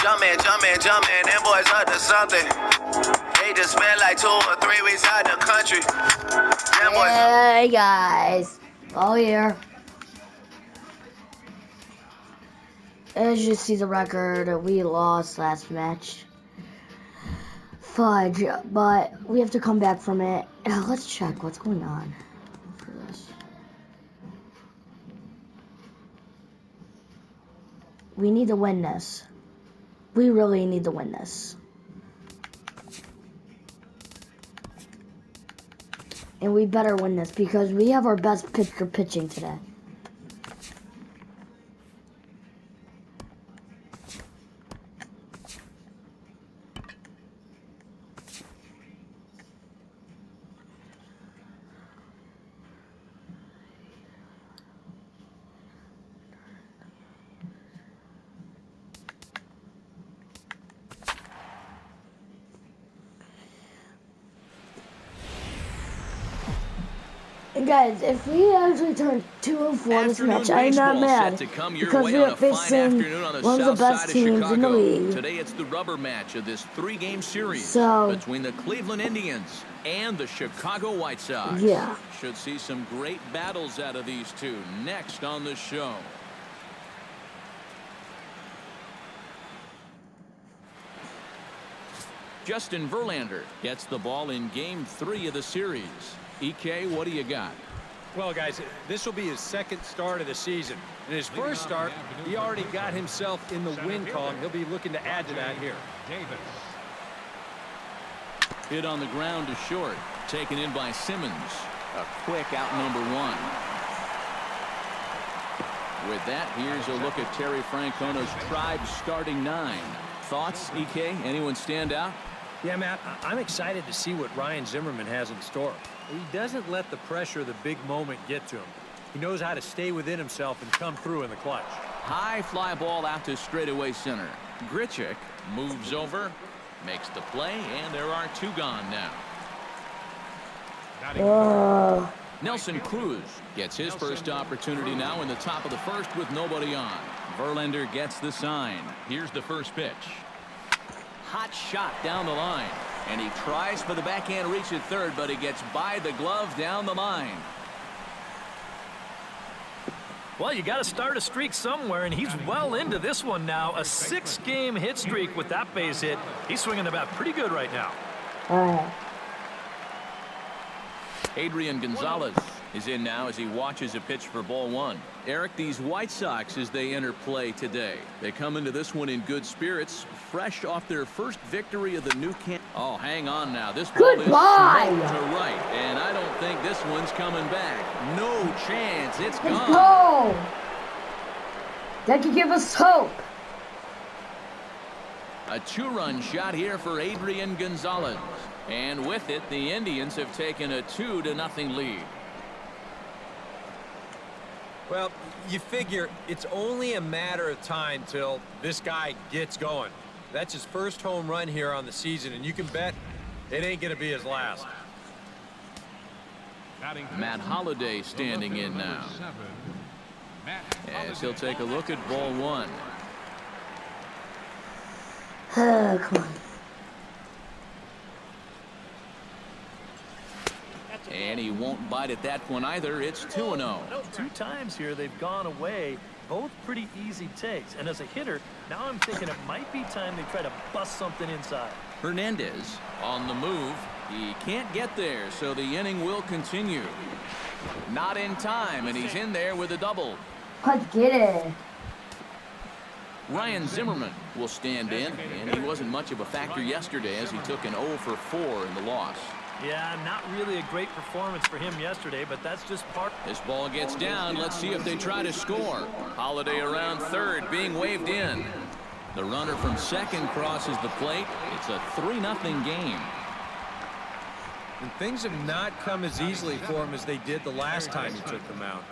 Jumpin', them boys up to something. They just spent like 2 or 3 weeks out the country. Hey guys, all here. As you see the record, we lost last match. Fudge, but we have to come back from it. Let's check what's going on for this. We need to win this. We really need to win this. And we better win this because we have our best pitcher pitching today. And guys, if we actually turn 2-4 this match, I'm not mad because we are facing one of the best teams in the league. Today it's the rubber match of this 3-game series between the Cleveland Indians and the Chicago White Sox. Yeah. Should see some great battles out of these two next on the show. Justin Verlander gets the ball in Game 3 of the series. EK, what do you got? Well, guys, this will be his second start of the season. In his first start, he already got himself in the win column. He'll be looking to add to that here. Hit on the ground to short. Taken in by Simmons. A quick out number 1. With that, here's a look at Terry Francona's Tribe starting 9. Thoughts, EK? Anyone stand out? Yeah, Matt, I'm excited to see what Ryan Zimmerman has in store. He doesn't let the pressure of the big moment get to him. He knows how to stay within himself and come through in the clutch. High fly ball out to straightaway center. Grichuk moves over, makes the play, and there are 2 gone now. Nelson Cruz gets his first opportunity now in the top of the first with nobody on. Verlander gets the sign. Here's the first pitch. Hot shot down the line. And he tries for the backhand reach at third, but he gets by the glove down the line. Well, you got to start a streak somewhere, and he's well into this one now. A 6-game hit streak with that base hit. He's swinging the bat pretty good right now. Adrian Gonzalez is in now as he watches a pitch for ball 1. Eric, these White Sox, as they enter play today, they come into this one in good spirits, fresh off their first victory of the new camp. Oh, hang on now. This ball is smoked to right, and I don't think this one's coming back. No chance. It's gone. No. That could give us hope. A 2-run shot here for Adrian Gonzalez. And with it, the Indians have taken a 2-0 lead. Well, you figure it's only a matter of time till this guy gets going. That's his first home run here on the season, and you can bet it ain't going to be his last. Matt Holliday standing in now. As he'll take a look at ball 1. Oh, come on. And he won't bite at that one either. It's 2-0. 2 times here they've gone away. Both pretty easy takes. And as a hitter, now I'm thinking it might be time they try to bust something inside. Hernandez on the move. He can't get there, so the inning will continue. Not in time, and he's in there with a double. Let's get it. Ryan Zimmerman will stand in, and he wasn't much of a factor yesterday as he took an 0 for 4 in the loss. Yeah, not really a great performance for him yesterday, but that's just part. This ball gets down. Let's see if they try to score. Holliday around third, being waved in. The runner from second crosses the plate. It's a 3-0 game. And things have not come as easily for him as they did the last time he took them out.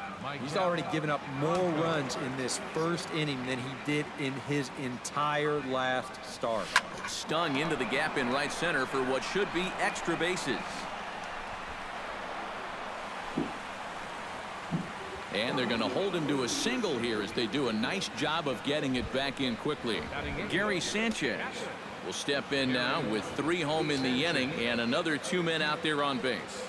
He's already given up more runs in this first inning than he did in his entire last start. Stung into the gap in right center for what should be extra bases. And they're going to hold him to a single here as they do a nice job of getting it back in quickly. Gary Sanchez will step in now with 3 home in the inning and another 2 men out there on base.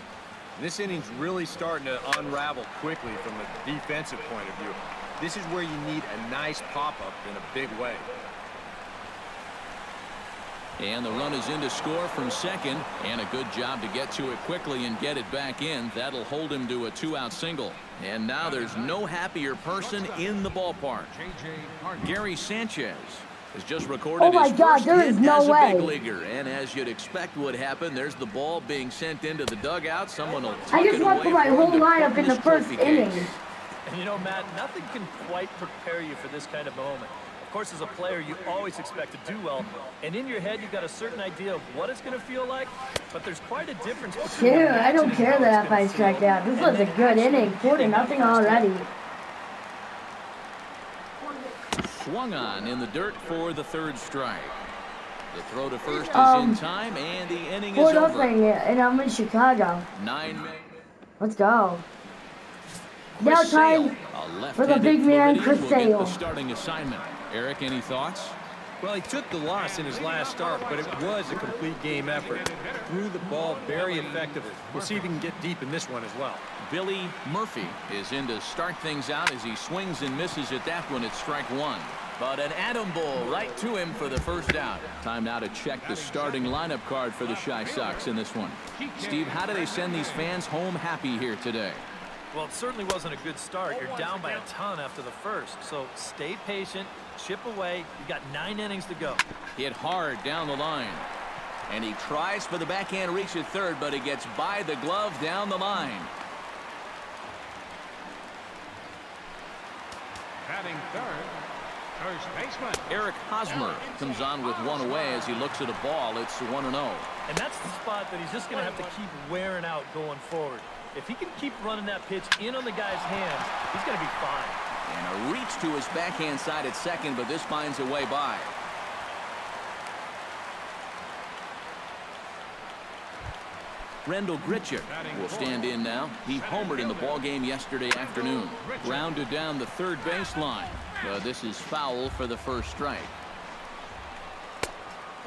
This inning's really starting to unravel quickly from a defensive point of view. This is where you need a nice pop-up in a big way. And the run is in to score from second, and a good job to get to it quickly and get it back in. That'll hold him to a 2-out single. And now there's no happier person in the ballpark. Gary Sanchez has just recorded his first hit as a big leaguer. And as you'd expect would happen, there's the ball being sent into the dugout. Someone will tuck it away. I just want to put my whole lineup in the first inning. And you know, Matt, nothing can quite prepare you for this kind of moment. Of course, as a player, you always expect to do well, and in your head, you've got a certain idea of what it's going to feel like, but there's quite a difference between... Dude, I don't care that if I strike out. This was a good inning. 4-0 already. Swung on in the dirt for the 3rd strike. The throw to first is in time, and the inning is over. 4-0, and I'm in Chicago. 9 men. Let's go. Now time for the big man, Chris Sale. The starting assignment. Eric, any thoughts? Well, he took the loss in his last start, but it was a complete game effort. Threw the ball very effectively. We'll see if he can get deep in this one as well. Billy Murphy is in to start things out as he swings and misses at that one at strike 1. But an atom ball right to him for the first out. Time now to check the starting lineup card for the Chi Sox in this one. Steve, how do they send these fans home happy here today? Well, it certainly wasn't a good start. You're down by a ton after the first. So stay patient, chip away. You've got 9 innings to go. Hit hard down the line. And he tries for the backhand reach at third, but he gets by the glove down the line. Batting third, first baseman Eric Hosmer comes on with 1 away as he looks at a ball. It's 1-0. And that's the spot that he's just going to have to keep wearing out going forward. If he can keep running that pitch in on the guy's hands, he's going to be fine. And a reach to his backhand side at second, but this finds a way by. Rendell Grichuk will stand in now. He homered in the ballgame yesterday afternoon. Grounded down the 3rd baseline. This is foul for the 1st strike.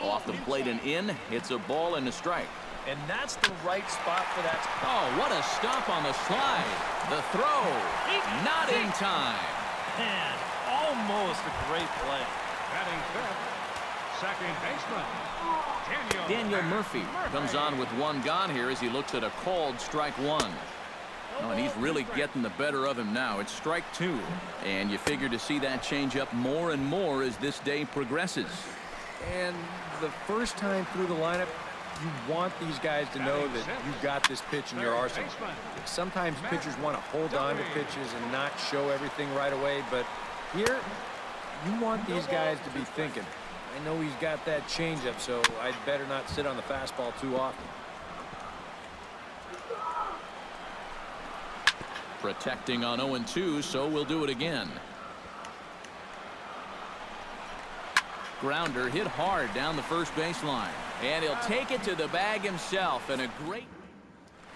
Off the plate and in. It's a ball and a strike. And that's the right spot for that. Oh, what a stop on the slide. The throw. Not in time. Man, almost a great play. batting fifth, second baseman Daniel Murphy comes on with 1 gone here as he looks at a called strike 1. Oh, and he's really getting the better of him now. It's strike 2. And you figure to see that change up more and more as this day progresses. And the first time through the lineup, you want these guys to know that you've got this pitch in your arsenal. Sometimes pitchers want to hold on to pitches and not show everything right away, but here you want these guys to be thinking, I know he's got that changeup, so I'd better not sit on the fastball too often. Protecting on 0-2, so we'll do it again. Grounder hit hard down the first baseline. And he'll take it to the bag himself. And a great...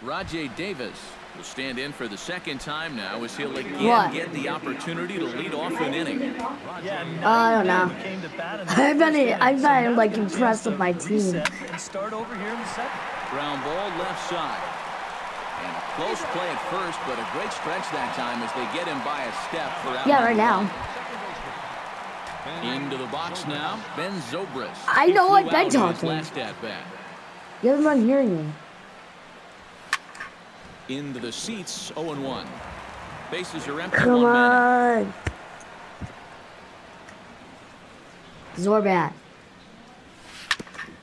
Rajay Davis will stand in for the 2nd time now as he'll again get the opportunity to lead off an inning. I don't know. I've been like impressed with my team. Start over here in the 2nd. Ground ball left side. And a close play at first, but a great stretch that time as they get him by a step for out. Yeah, right now. Into the box now, Ben Zobrist. I know what Ben talking. Last at bat. You haven't hearing me. Into the seats, 0-1. Bases are empty. Come 1 on. man. Zorbat.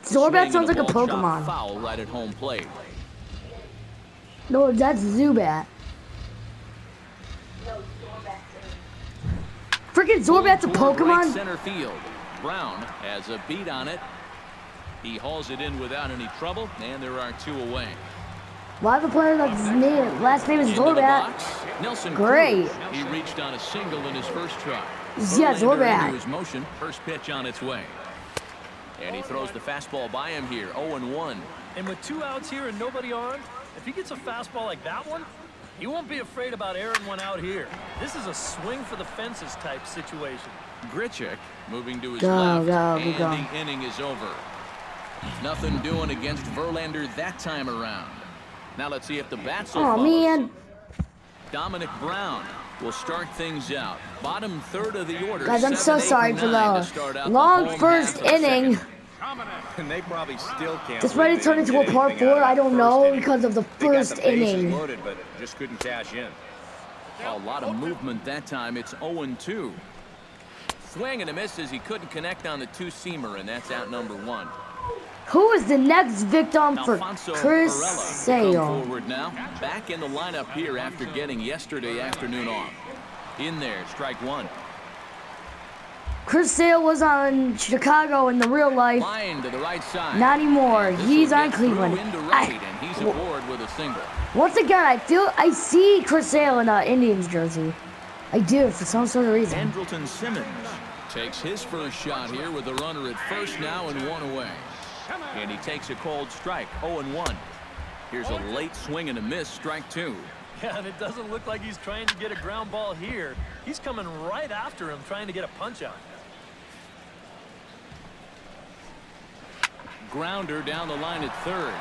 Zorbat sounds like a Pokemon. Foul right at home plate. No, that's Zubat. Freaking Zorbat's a Pokemon. Right center field. Brown has a beat on it. He hauls it in without any trouble, and there are 2 away. Why have a player that's last name is Zorbat? Nelson Great. Cruz. He reached on a single in his first try. Yeah, Zorbat. Into his motion. First pitch on its way. And he throws the fastball by him here. 0-1. And with 2 outs here and nobody on, if he gets a fastball like that one, He won't be afraid about airing one out here. This is a swing for the fences type situation. Grichuk moving to his left, and the inning is over. Nothing doing against Verlander that time around. Now let's see if the bats will follow. Man. Dominic Brown will start things out. Bottom third of the order. Guys, I'm so sorry for the long first inning. And they probably still can't. This might have turned into a part 4. I don't know because of the first inning. Loaded, but just couldn't cash in. A lot of movement that time. It's 0-2. Swing and a miss as he couldn't connect on the two-seamer, and that's out number 1. Who is the next victim for Chris Sale? Forward now, back in the lineup here after getting yesterday afternoon off. In there, strike 1. Chris Sale was on Chicago in the real life. Line to the right side. Not anymore. He's on Cleveland. And he's aboard with a single. Once again, I see Chris Sale in an Indians jersey. I do, for some sort of reason. Andrelton Simmons takes his first shot here with a runner at first now and 1 away. And he takes a cold strike, 0-1. Here's a late swing and a miss, strike 2. Yeah, and it doesn't look like he's trying to get a ground ball here. He's coming right after him, trying to get a punch out. Grounder down the line at third.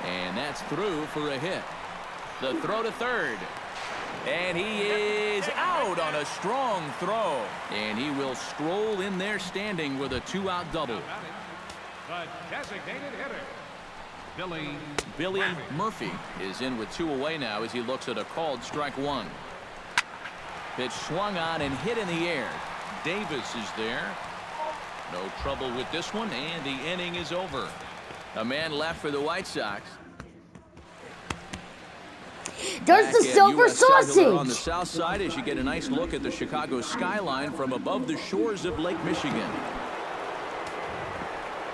And that's through for a hit. The throw to third. And he is out on a strong throw. And he will stroll in there standing with a 2-out double. The designated hitter, Billy Murphy is in with 2 away now as he looks at a called strike 1. Pitch swung on and hit in the air. Davis is there. No trouble with this one, and the inning is over. A man left for the White Sox. There's the silver sausage. On the south side as you get a nice look at the Chicago skyline from above the shores of Lake Michigan.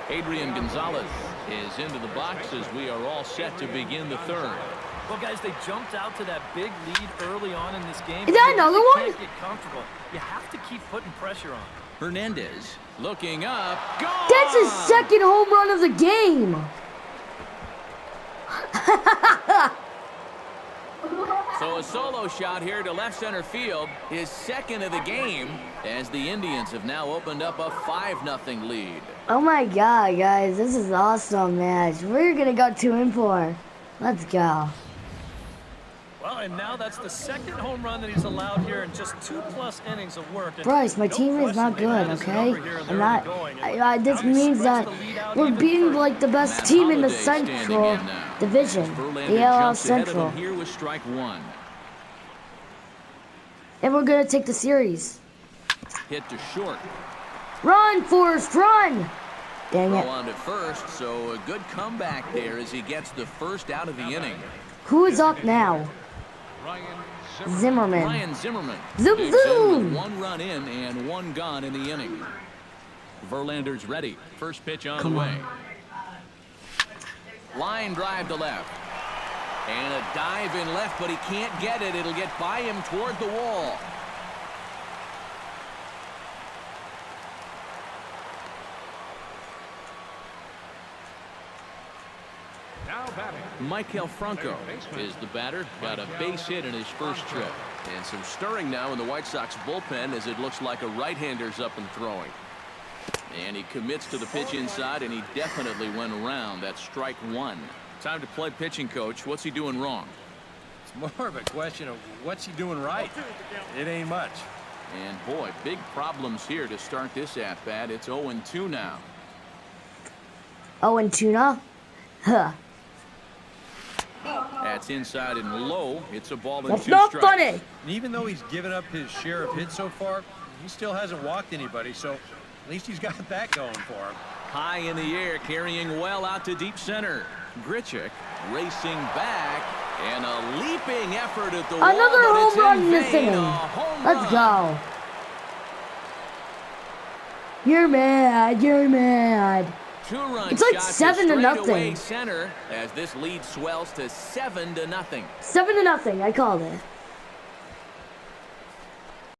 Adrian Gonzalez is into the box as we are all set to begin the third. Well, guys, they jumped out to that big lead early on in this game. Is that another one? Can't get comfortable. You have to keep putting pressure on. Hernandez looking up. Gone! That's his second home run of the game. So a solo shot here to left center field, his second of the game, as the Indians have now opened up a 5-0 lead. Oh my God, guys, this is awesome match. We're gonna go 2-4. Let's go. Well, and now that's the second home run that he's allowed here in just 2+ innings of work. And Bryce, my team is not good, okay? I'm not. This means that we're beating like the best team in the Central Division, the AL Central. Here was strike 1. And we're gonna take the series. Hit to short. Run, Forrest, run! Dang it. Throw on to first, so a good comeback there as he gets the first out of the inning. Who is up now? Zimmerman. Ryan Zimmerman. Zoom, zoom! 1 run in and 1 gone in the inning. Verlander's ready. First pitch on the way. Line drive to left. And a dive in left, but he can't get it. It'll get by him toward the wall. Michael Franco is the batter. Got a base hit in his first trip. And some stirring now in the White Sox bullpen as it looks like a right-hander's up and throwing. And he commits to the pitch inside, and he definitely went around. That's strike 1. Time to play pitching coach. What's he doing wrong? It's more of a question of what's he doing right. It ain't much. And boy, big problems here to start this at-bat. It's 0-2 now. 0-2 now? Huh. That's inside and low. It's a ball and That's 2 not strikes. funny. And even though he's given up his share of hits so far, he still hasn't walked anybody, so at least he's got that going for him. High in the air, carrying well out to deep center. Grichuk racing back, and a leaping effort at the Another wall, home run this vain. inning. A home Let's run. go. You're mad. You're mad. 2-run It's like shot 7-0. straightaway center as this lead swells to 7-0. 7-0. I called it.